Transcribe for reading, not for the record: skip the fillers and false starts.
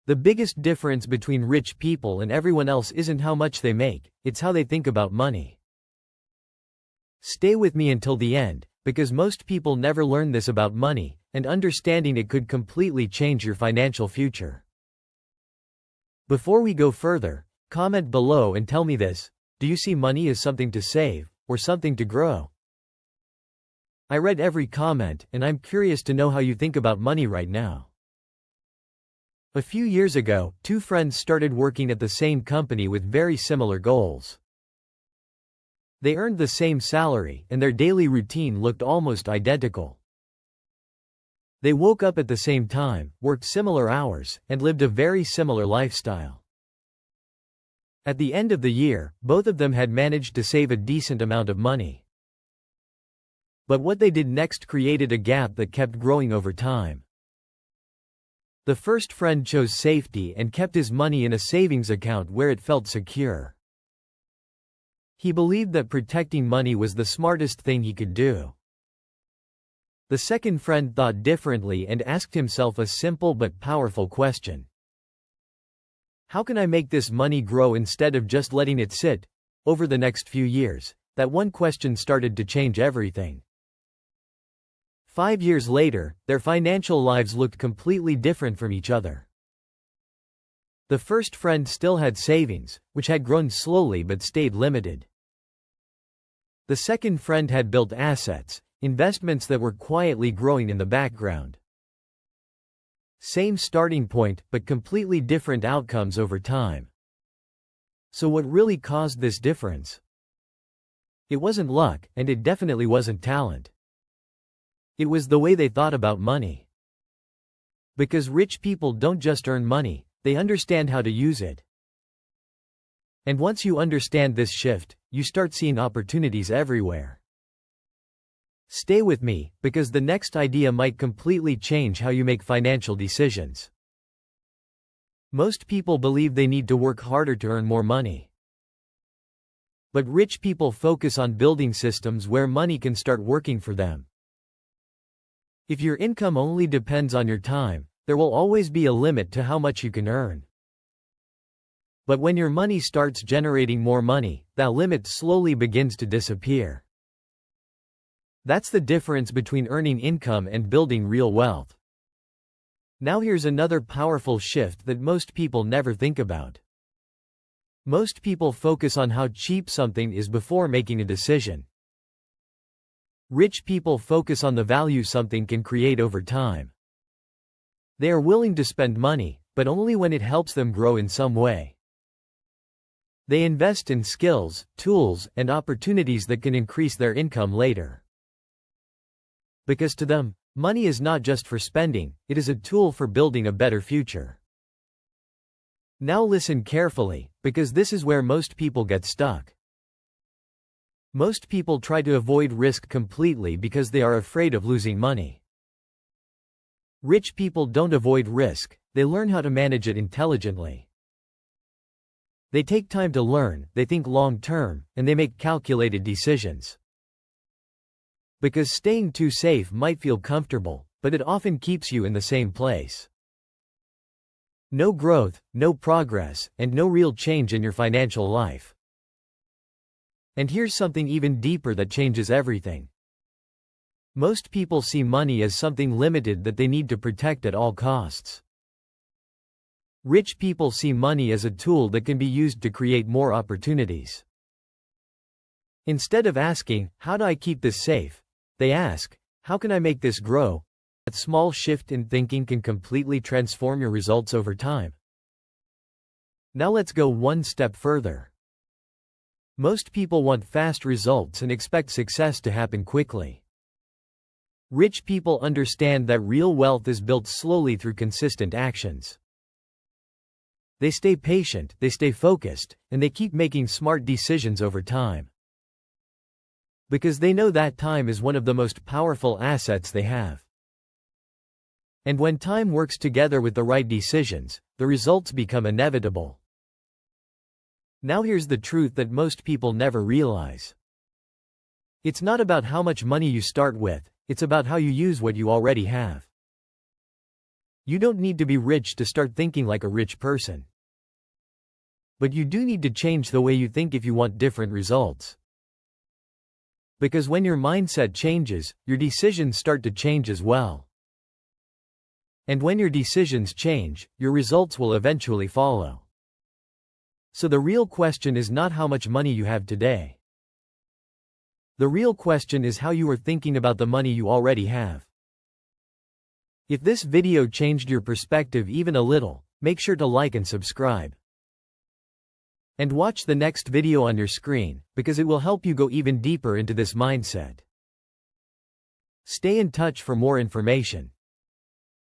The biggest difference between rich people and everyone else isn't how much they make, it's how they think about money. Stay with me until the end, because most people never learn this about money, and understanding it could completely change your financial future. Before we go further, comment below and tell me this: do you see money as something to save, or something to grow? I read every comment, and I'm curious to know how you think about money right now. A few years ago, two friends started working at the same company with very similar goals. They earned the same salary, and their daily routine looked almost identical. They woke up at the same time, worked similar hours, and lived a very similar lifestyle. At the end of the year, both of them had managed to save a decent amount of money. But what they did next created a gap that kept growing over time. The first friend chose safety and kept his money in a savings account where it felt secure. He believed that protecting money was the smartest thing he could do. The second friend thought differently and asked himself a simple but powerful question. How can I make this money grow instead of just letting it sit? Over the next few years, that one question started to change everything. 5 years later, their financial lives looked completely different from each other. The first friend still had savings, which had grown slowly but stayed limited. The second friend had built assets, investments that were quietly growing in the background. Same starting point, but completely different outcomes over time. So what really caused this difference? It wasn't luck, and it definitely wasn't talent. It was the way they thought about money. Because rich people don't just earn money, they understand how to use it. And once you understand this shift, you start seeing opportunities everywhere. Stay with me, because the next idea might completely change how you make financial decisions. Most people believe they need to work harder to earn more money. But rich people focus on building systems where money can start working for them. If your income only depends on your time, there will always be a limit to how much you can earn. But when your money starts generating more money, that limit slowly begins to disappear. That's the difference between earning income and building real wealth. Now here's another powerful shift that most people never think about. Most people focus on how cheap something is before making a decision. Rich people focus on the value something can create over time. They are willing to spend money, but only when it helps them grow in some way. They invest in skills, tools, and opportunities that can increase their income later. Because to them, money is not just for spending, it is a tool for building a better future. Now listen carefully, because this is where most people get stuck. Most people try to avoid risk completely because they are afraid of losing money. Rich people don't avoid risk, they learn how to manage it intelligently. They take time to learn, they think long-term, and they make calculated decisions. Because staying too safe might feel comfortable, but it often keeps you in the same place. No growth, no progress, and no real change in your financial life. And here's something even deeper that changes everything. Most people see money as something limited that they need to protect at all costs. Rich people see money as a tool that can be used to create more opportunities. Instead of asking, "How do I keep this safe?" they ask, "How can I make this grow?" That small shift in thinking can completely transform your results over time. Now let's go one step further. Most people want fast results and expect success to happen quickly. Rich people understand that real wealth is built slowly through consistent actions. They stay patient, they stay focused, and they keep making smart decisions over time. Because they know that time is one of the most powerful assets they have. And when time works together with the right decisions, the results become inevitable. Now here's the truth that most people never realize. It's not about how much money you start with, it's about how you use what you already have. You don't need to be rich to start thinking like a rich person. But you do need to change the way you think if you want different results. Because when your mindset changes, your decisions start to change as well. And when your decisions change, your results will eventually follow. So the real question is not how much money you have today. The real question is how you are thinking about the money you already have. If this video changed your perspective even a little, make sure to like and subscribe. And watch the next video on your screen, because it will help you go even deeper into this mindset. Stay in touch for more information.